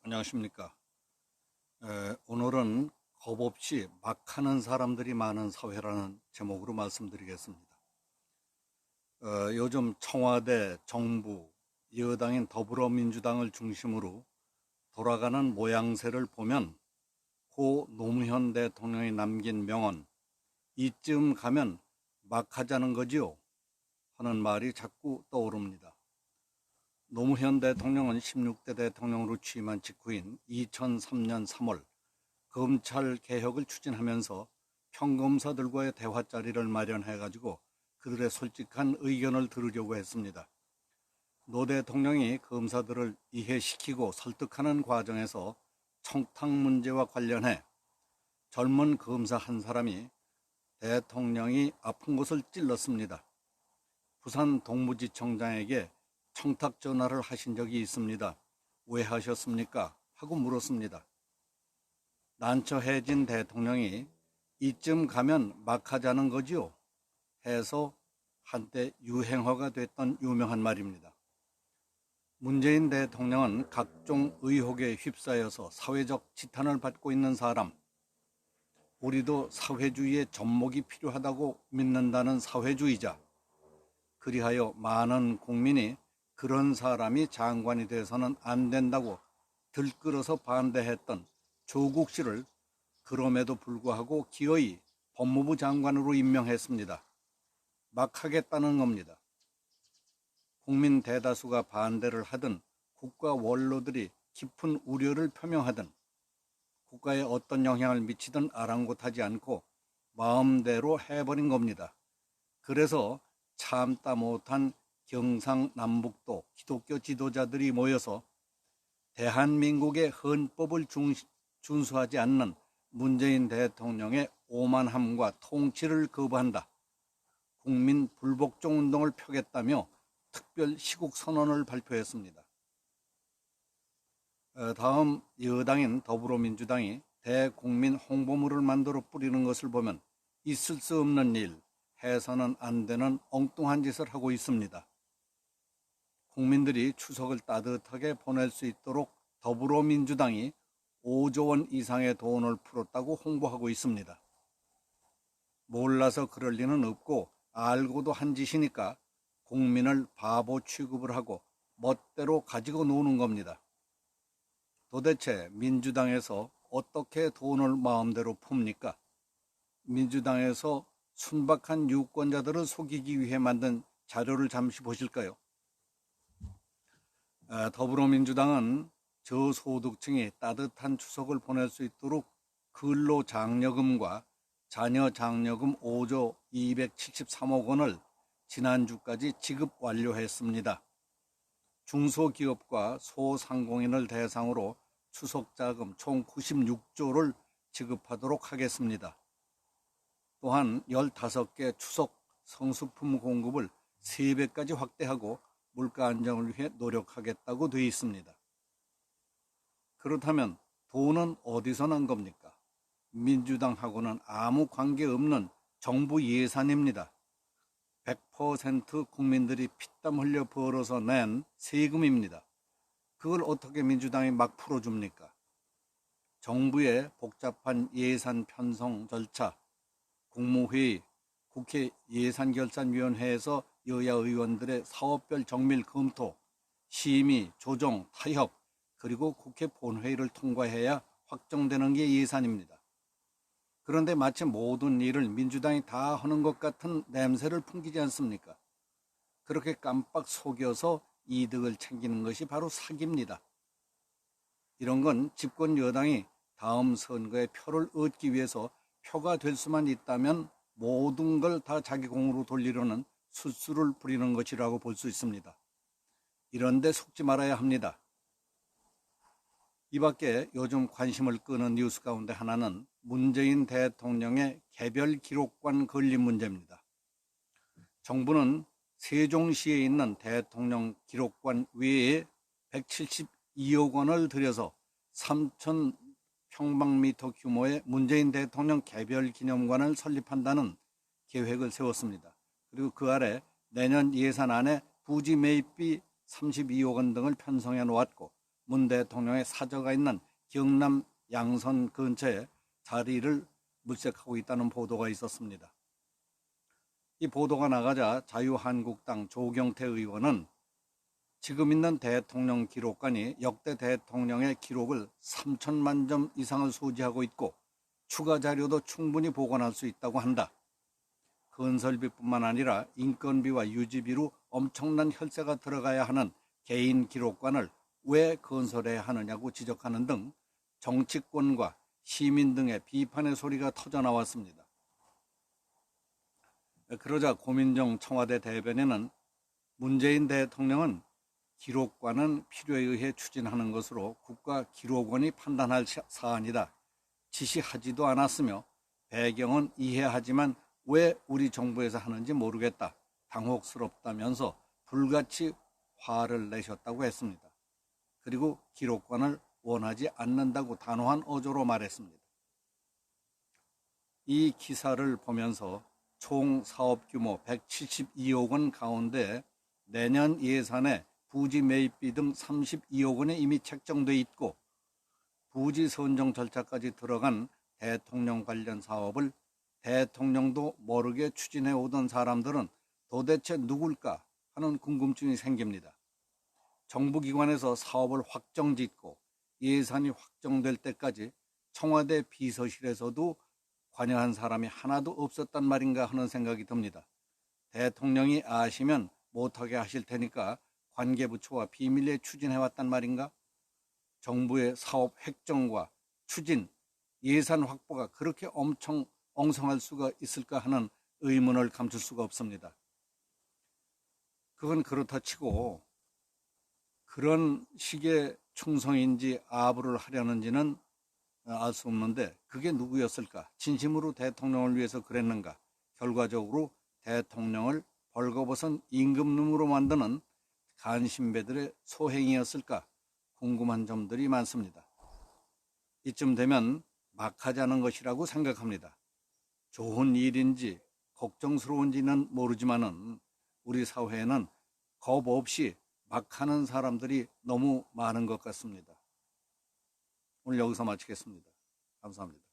안녕하십니까. 오늘은 겁 없이 막 하는 사람들이 많은 사회라는 제목으로 말씀드리겠습니다. 요즘 청와대, 정부, 여당인 더불어민주당을 중심으로 돌아가는 모양새를 보면 고 노무현 대통령이 남긴 명언, 이쯤 가면 막 하자는 거지요? 하는 말이 자꾸 떠오릅니다. 노무현 대통령은 16대 대통령으로 취임한 직후인 2003년 3월 검찰 개혁을 추진하면서 평검사들과의 대화 자리를 마련해가지고 그들의 솔직한 의견을 들으려고 했습니다. 노 대통령이 검사들을 이해시키고 설득하는 과정에서 청탁 문제와 관련해 젊은 검사 한 사람이 대통령이 아픈 곳을 찔렀습니다. 부산 동부지청장에게 청탁 전화를 하신 적이 있습니다. 왜 하셨습니까? 하고 물었습니다. 난처해진 대통령이 이쯤 가면 막 하자는 거지요? 해서 한때 유행어가 됐던 유명한 말입니다. 문재인 대통령은 각종 의혹에 휩싸여서 사회적 지탄을 받고 있는 사람, 우리도 사회주의의 접목이 필요하다고 믿는다는 사회주의자, 그리하여 많은 국민이 그런 사람이 장관이 돼서는 안 된다고 들끓어서 반대했던 조국 씨를 그럼에도 불구하고 기어이 법무부 장관으로 임명했습니다. 막 하겠다는 겁니다. 국민 대다수가 반대를 하든 국가 원로들이 깊은 우려를 표명하든 국가에 어떤 영향을 미치든 아랑곳하지 않고 마음대로 해버린 겁니다. 그래서 참다 못한 경상남북도 기독교 지도자들이 모여서 대한민국의 헌법을 준수하지 않는 문재인 대통령의 오만함과 통치를 거부한다. 국민 불복종 운동을 펴겠다며 특별 시국 선언을 발표했습니다. 다음 여당인 더불어민주당이 대국민 홍보물을 만들어 뿌리는 것을 보면 있을 수 없는 일, 해서는 안 되는 엉뚱한 짓을 하고 있습니다. 국민들이 추석을 따뜻하게 보낼 수 있도록 더불어민주당이 5조 원 이상의 돈을 풀었다고 홍보하고 있습니다. 몰라서 그럴 리는 없고 알고도 한 짓이니까 국민을 바보 취급을 하고 멋대로 가지고 노는 겁니다. 도대체 민주당에서 어떻게 돈을 마음대로 풉니까? 민주당에서 순박한 유권자들을 속이기 위해 만든 자료를 잠시 보실까요? 더불어민주당은 저소득층이 따뜻한 추석을 보낼 수 있도록 근로장려금과 자녀장려금 5조 273억 원을 지난주까지 지급 완료했습니다. 중소기업과 소상공인을 대상으로 추석자금 총 96조를 지급하도록 하겠습니다. 또한 15개 추석 성수품 공급을 3배까지 확대하고 물가 안정을 위해 노력하겠다고 되어 있습니다. 그렇다면 돈은 어디서 난 겁니까? 민주당하고는 아무 관계없는 정부 예산입니다. 100% 국민들이 피땀 흘려 벌어서 낸 세금입니다. 그걸 어떻게 민주당이 막 풀어줍니까? 정부의 복잡한 예산 편성 절차, 국무회의, 국회 예산결산위원회에서 여야 의원들의 사업별 정밀 검토, 심의, 조정, 타협, 그리고 국회 본회의를 통과해야 확정되는 게 예산입니다. 그런데 마치 모든 일을 민주당이 다 하는 것 같은 냄새를 풍기지 않습니까? 그렇게 깜빡 속여서 이득을 챙기는 것이 바로 사기입니다. 이런 건 집권 여당이 다음 선거에 표를 얻기 위해서 표가 될 수만 있다면 모든 걸 다 자기 공으로 돌리려는 수수를 부리는 것이라고 볼 수 있습니다. 이런데 속지 말아야 합니다. 이 밖에 요즘 관심을 끄는 뉴스 가운데 하나는 문재인 대통령의 개별 기록관 건립 문제입니다. 정부는 세종시에 있는 대통령 기록관 외에 172억 원을 들여서 3,000평방미터 규모의 문재인 대통령 개별 기념관을 설립한다는 계획을 세웠습니다. 그리고 그 아래 내년 예산안에 부지 매입비 32억 원 등을 편성해 놓았고 문 대통령의 사저가 있는 경남 양선 근처에 자리를 물색하고 있다는 보도가 있었습니다. 이 보도가 나가자 자유한국당 조경태 의원은 지금 있는 대통령 기록관이 역대 대통령의 기록을 3천만 점 이상을 소지하고 있고 추가 자료도 충분히 보관할 수 있다고 한다. 건설비뿐만 아니라 인건비와 유지비로 엄청난 혈세가 들어가야 하는 개인 기록관을 왜 건설해야 하느냐고 지적하는 등 정치권과 시민 등의 비판의 소리가 터져나왔습니다. 그러자 고민정 청와대 대변인은 문재인 대통령은 기록관은 필요에 의해 추진하는 것으로 국가기록원이 판단할 사안이다. 지시하지도 않았으며 배경은 이해하지만 왜 우리 정부에서 하는지 모르겠다. 당혹스럽다면서 불같이 화를 내셨다고 했습니다. 그리고 기록관을 원하지 않는다고 단호한 어조로 말했습니다. 이 기사를 보면서 총 사업 규모 172억 원 가운데 내년 예산에 부지 매입비 등 32억 원이 이미 책정돼 있고 부지 선정 절차까지 들어간 대통령 관련 사업을 대통령도 모르게 추진해 오던 사람들은 도대체 누굴까 하는 궁금증이 생깁니다. 정부기관에서 사업을 확정짓고 예산이 확정될 때까지 청와대 비서실에서도 관여한 사람이 하나도 없었단 말인가 하는 생각이 듭니다. 대통령이 아시면 못하게 하실 테니까 관계부처와 비밀리에 추진해왔단 말인가? 정부의 사업 획정과 추진, 예산 확보가 그렇게 엄청 엉성할 수가 있을까 하는 의문을 감출 수가 없습니다. 그건 그렇다 치고 그런 식의 충성인지 아부를 하려는지는 알 수 없는데 그게 누구였을까? 진심으로 대통령을 위해서 그랬는가? 결과적으로 대통령을 벌거벗은 임금님으로 만드는 간신배들의 소행이었을까? 궁금한 점들이 많습니다. 이쯤 되면 막 하자는 것이라고 생각합니다. 좋은 일인지 걱정스러운지는 모르지만은 우리 사회에는 겁 없이 막 하는 사람들이 너무 많은 것 같습니다. 오늘 여기서 마치겠습니다. 감사합니다.